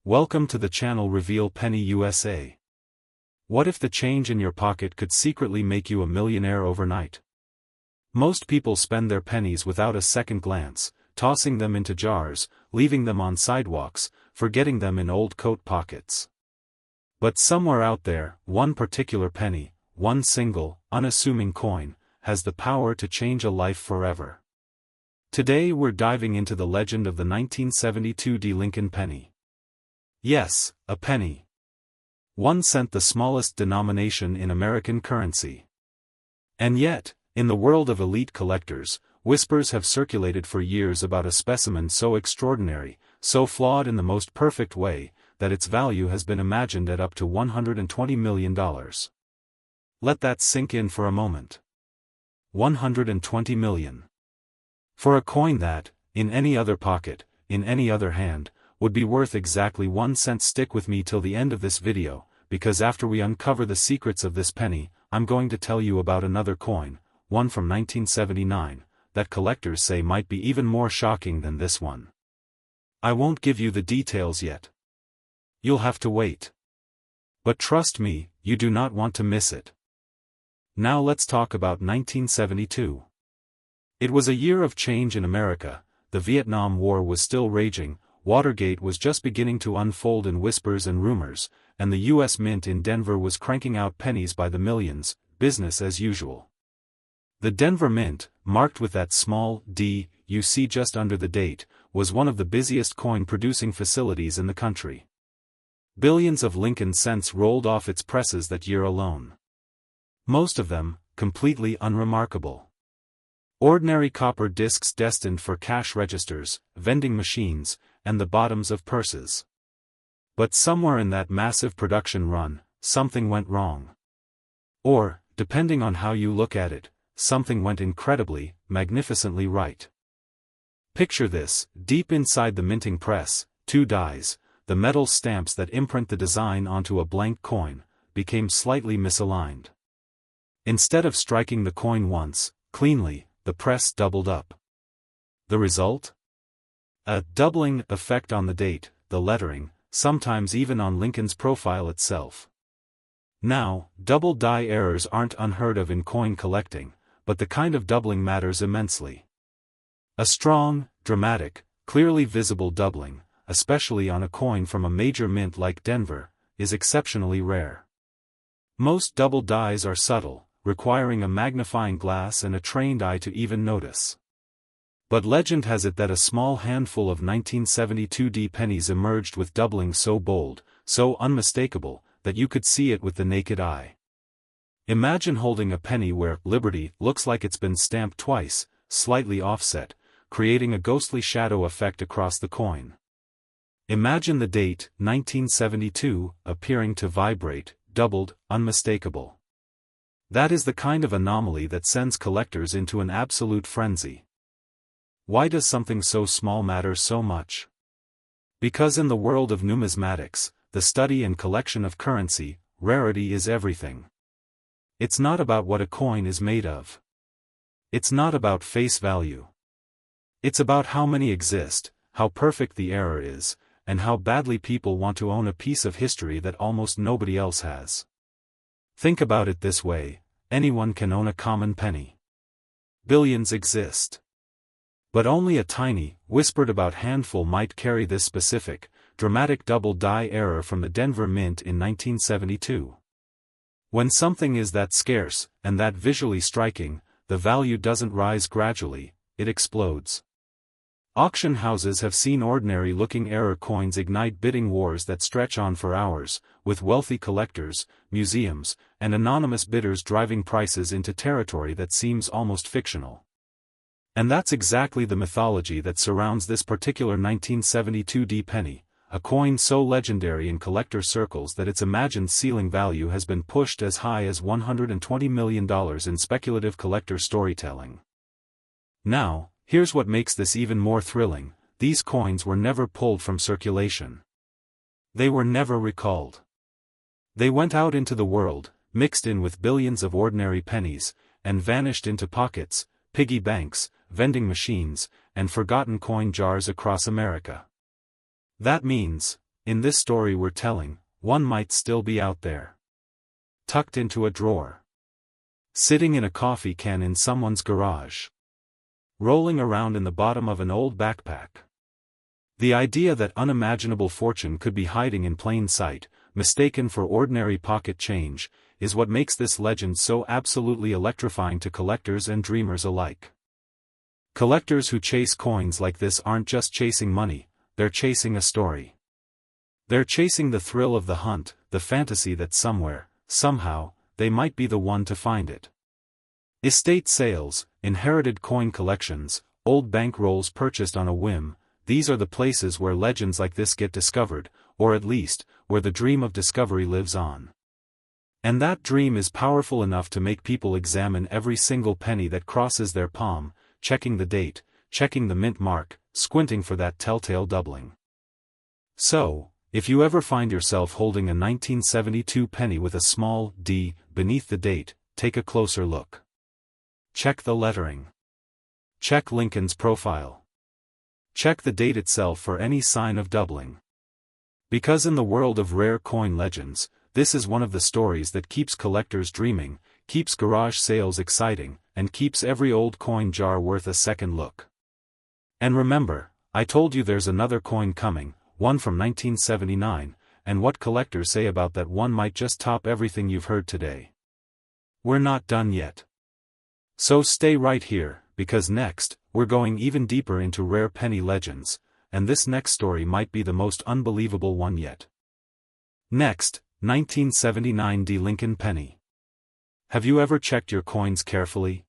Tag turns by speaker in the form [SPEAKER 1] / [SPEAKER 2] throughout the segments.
[SPEAKER 1] Welcome to the channel Reveal Penny USA. What if the change in your pocket could secretly make you a millionaire overnight? Most people spend their pennies without a second glance, tossing them into jars, leaving them on sidewalks, forgetting them in old coat pockets. But somewhere out there, one particular penny, one single, unassuming coin, has the power to change a life forever. Today we're diving into the legend of the 1972 Lincoln penny. Yes, a penny. 1 cent, the smallest denomination in American currency. And yet, in the world of elite collectors, whispers have circulated for years about a specimen so extraordinary, so flawed in the most perfect way, that its value has been imagined at up to $120 million. Let that sink in for a moment. $120 million. For a coin that, in any other pocket, in any other hand, would be worth exactly 1 cent. Stick with me till the end of this video, because after we uncover the secrets of this penny, I'm going to tell you about another coin, one from 1979, that collectors say might be even more shocking than this one. I won't give you the details yet. You'll have to wait. But trust me, you do not want to miss it. Now let's talk about 1972. It was a year of change in America. The Vietnam War was still raging, Watergate was just beginning to unfold in whispers and rumors, and the U.S. Mint in Denver was cranking out pennies by the millions, business as usual. The Denver Mint, marked with that small D you see just under the date, was one of the busiest coin-producing facilities in the country. Billions of Lincoln cents rolled off its presses that year alone. Most of them, completely unremarkable. Ordinary copper discs destined for cash registers, vending machines, and the bottoms of purses. But somewhere in that massive production run, something went wrong. Or, depending on how you look at it, something went incredibly, magnificently right. Picture this: deep inside the minting press, two dies, the metal stamps that imprint the design onto a blank coin, became slightly misaligned. Instead of striking the coin once, cleanly, the press doubled up. The result? A doubling effect on the date, the lettering, sometimes even on Lincoln's profile itself. Now, double die errors aren't unheard of in coin collecting, but the kind of doubling matters immensely. A strong, dramatic, clearly visible doubling, especially on a coin from a major mint like Denver, is exceptionally rare. Most double dies are subtle, requiring a magnifying glass and a trained eye to even notice. But legend has it that a small handful of 1972 D pennies emerged with doubling so bold, so unmistakable, that you could see it with the naked eye. Imagine holding a penny where Liberty looks like it's been stamped twice, slightly offset, creating a ghostly shadow effect across the coin. Imagine the date, 1972, appearing to vibrate, doubled, unmistakable. That is the kind of anomaly that sends collectors into an absolute frenzy. Why does something so small matter so much? Because in the world of numismatics, the study and collection of currency, rarity is everything. It's not about what a coin is made of. It's not about face value. It's about how many exist, how perfect the error is, and how badly people want to own a piece of history that almost nobody else has. Think about it this way: anyone can own a common penny. Billions exist. But only a tiny, whispered about handful might carry this specific, dramatic double die error from the Denver Mint in 1972. When something is that scarce, and that visually striking, the value doesn't rise gradually, it explodes. Auction houses have seen ordinary-looking error coins ignite bidding wars that stretch on for hours, with wealthy collectors, museums, and anonymous bidders driving prices into territory that seems almost fictional. And that's exactly the mythology that surrounds this particular 1972 D penny, a coin so legendary in collector circles that its imagined ceiling value has been pushed as high as $120 million in speculative collector storytelling. Now, here's what makes this even more thrilling: these coins were never pulled from circulation. They were never recalled. They went out into the world, mixed in with billions of ordinary pennies, and vanished into pockets, piggy banks, vending machines, and forgotten coin jars across America. That means, in this story we're telling, one might still be out there. Tucked into a drawer. Sitting in a coffee can in someone's garage. Rolling around in the bottom of an old backpack. The idea that unimaginable fortune could be hiding in plain sight, mistaken for ordinary pocket change, is what makes this legend so absolutely electrifying to collectors and dreamers alike. Collectors who chase coins like this aren't just chasing money, they're chasing a story. They're chasing the thrill of the hunt, the fantasy that somewhere, somehow, they might be the one to find it. Estate sales, inherited coin collections, old bank rolls purchased on a whim, these are the places where legends like this get discovered, or at least, where the dream of discovery lives on. And that dream is powerful enough to make people examine every single penny that crosses their palm, checking the date, checking the mint mark, squinting for that telltale doubling. So, if you ever find yourself holding a 1972 penny with a small D beneath the date, take a closer look. Check the lettering. Check Lincoln's profile. Check the date itself for any sign of doubling. Because in the world of rare coin legends, this is one of the stories that keeps collectors dreaming, keeps garage sales exciting, and keeps every old coin jar worth a second look. And remember, I told you there's another coin coming, one from 1979, and what collectors say about that one might just top everything you've heard today. We're not done yet. So stay right here, because next, we're going even deeper into rare penny legends, and this next story might be the most unbelievable one yet. Next, 1979 D. Lincoln penny. Have you ever checked your coins carefully?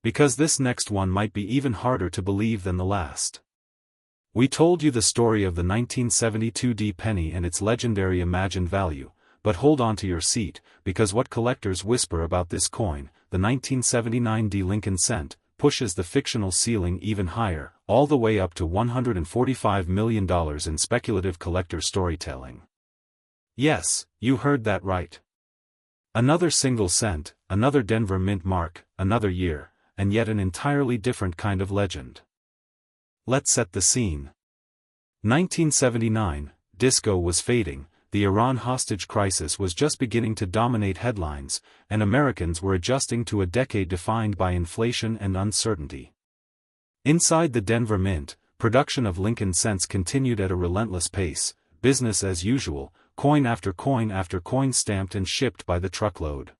[SPEAKER 1] Because this next one might be even harder to believe than the last. We told you the story of the 1972 D penny and its legendary imagined value, but hold on to your seat, because what collectors whisper about this coin, the 1979 D Lincoln cent, pushes the fictional ceiling even higher, all the way up to $145 million in speculative collector storytelling. Yes, you heard that right. Another single cent, another Denver mint mark, another year, and yet an entirely different kind of legend. Let's set the scene. 1979, disco was fading, the Iran hostage crisis was just beginning to dominate headlines, and Americans were adjusting to a decade defined by inflation and uncertainty. Inside the Denver Mint, production of Lincoln cents continued at a relentless pace, business as usual, coin after coin stamped and shipped by the truckload.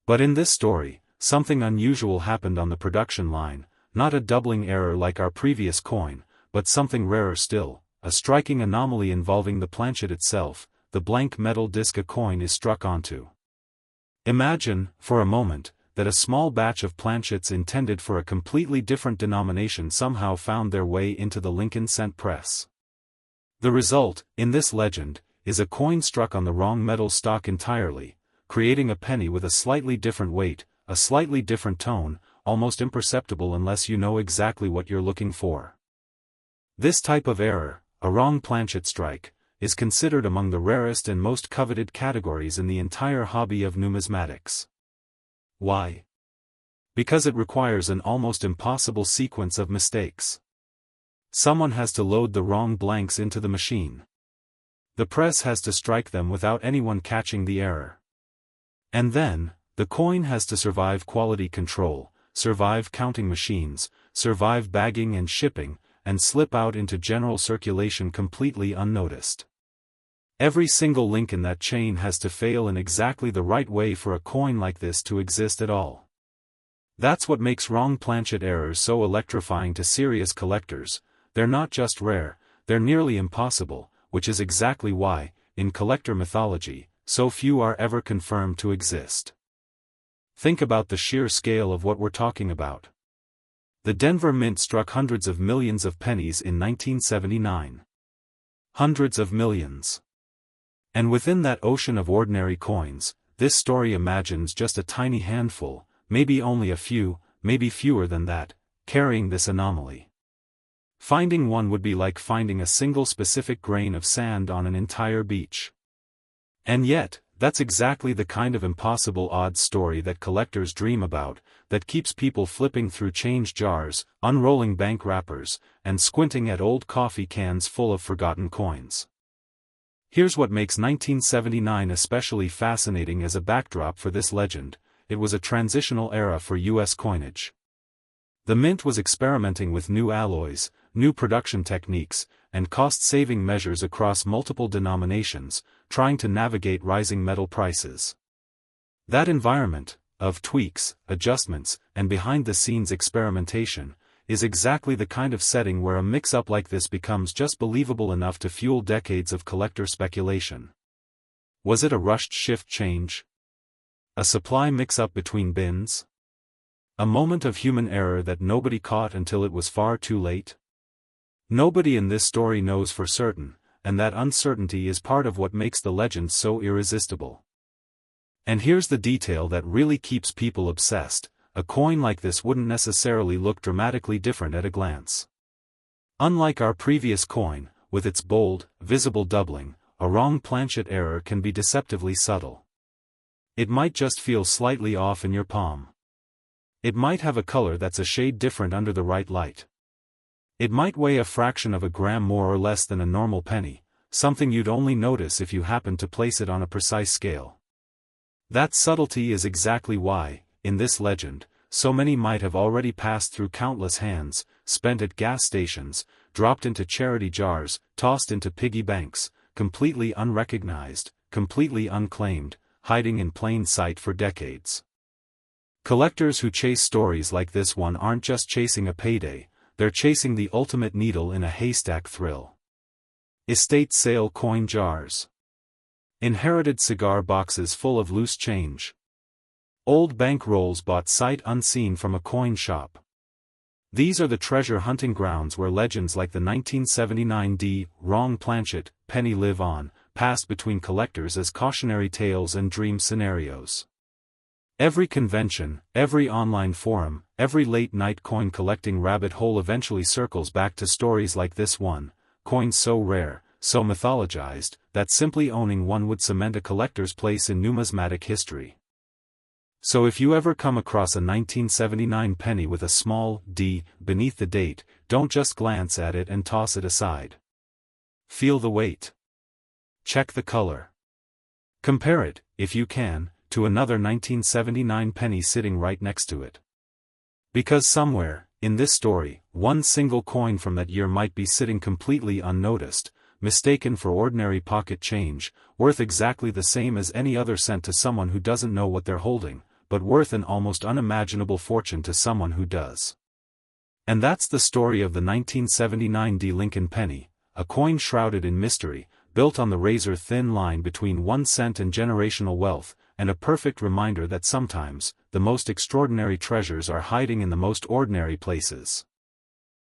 [SPEAKER 1] But in this story, something unusual happened on the production line, not a doubling error like our previous coin, but something rarer still, a striking anomaly involving the planchet itself, the blank metal disc a coin is struck onto. Imagine, for a moment, that a small batch of planchets intended for a completely different denomination somehow found their way into the Lincoln cent press. The result, in this legend, is a coin struck on the wrong metal stock entirely, creating a penny with a slightly different weight, a slightly different tone, almost imperceptible unless you know exactly what you're looking for. This type of error, a wrong planchet strike, is considered among the rarest and most coveted categories in the entire hobby of numismatics. Why? Because it requires an almost impossible sequence of mistakes. Someone has to load the wrong blanks into the machine. The press has to strike them without anyone catching the error. And then, the coin has to survive quality control, survive counting machines, survive bagging and shipping, and slip out into general circulation completely unnoticed. Every single link in that chain has to fail in exactly the right way for a coin like this to exist at all. That's what makes wrong planchet errors so electrifying to serious collectors. They're not just rare, they're nearly impossible, which is exactly why, in collector mythology, so few are ever confirmed to exist. Think about the sheer scale of what we're talking about. The Denver Mint struck hundreds of millions of pennies in 1979. Hundreds of millions. And within that ocean of ordinary coins, this story imagines just a tiny handful, maybe only a few, maybe fewer than that, carrying this anomaly. Finding one would be like finding a single specific grain of sand on an entire beach. And yet, that's exactly the kind of impossible odds story that collectors dream about, that keeps people flipping through change jars, unrolling bank wrappers, and squinting at old coffee cans full of forgotten coins. Here's what makes 1979 especially fascinating as a backdrop for this legend: it was a transitional era for U.S. coinage. The mint was experimenting with new alloys, new production techniques, and cost-saving measures across multiple denominations, trying to navigate rising metal prices. That environment, of tweaks, adjustments, and behind-the-scenes experimentation, is exactly the kind of setting where a mix-up like this becomes just believable enough to fuel decades of collector speculation. Was it a rushed shift change? A supply mix-up between bins? A moment of human error that nobody caught until it was far too late? Nobody in this story knows for certain, and that uncertainty is part of what makes the legend so irresistible. And here's the detail that really keeps people obsessed: a coin like this wouldn't necessarily look dramatically different at a glance. Unlike our previous coin, with its bold, visible doubling, a wrong planchet error can be deceptively subtle. It might just feel slightly off in your palm. It might have a color that's a shade different under the right light. It might weigh a fraction of a gram more or less than a normal penny, something you'd only notice if you happened to place it on a precise scale. That subtlety is exactly why, in this legend, so many might have already passed through countless hands, spent at gas stations, dropped into charity jars, tossed into piggy banks, completely unrecognized, completely unclaimed, hiding in plain sight for decades. Collectors who chase stories like this one aren't just chasing a payday, they're chasing the ultimate needle in a haystack thrill. Estate sale coin jars. Inherited cigar boxes full of loose change. Old bank rolls bought sight unseen from a coin shop. These are the treasure hunting grounds where legends like the 1979 wrong planchet penny live on, passed between collectors as cautionary tales and dream scenarios. Every convention, every online forum, every late-night coin collecting rabbit hole eventually circles back to stories like this one: coins so rare, so mythologized, that simply owning one would cement a collector's place in numismatic history. So if you ever come across a 1979 penny with a small d beneath the date, don't just glance at it and toss it aside. Feel the weight. Check the color. Compare it, if you can, to another 1979 penny sitting right next to it. Because somewhere, in this story, one single coin from that year might be sitting completely unnoticed, mistaken for ordinary pocket change, worth exactly the same as any other sent to someone who doesn't know what they're holding, but worth an almost unimaginable fortune to someone who does. And that's the story of the 1979 Lincoln penny, a coin shrouded in mystery, built on the razor-thin line between 1 cent and generational wealth, and a perfect reminder that sometimes, the most extraordinary treasures are hiding in the most ordinary places.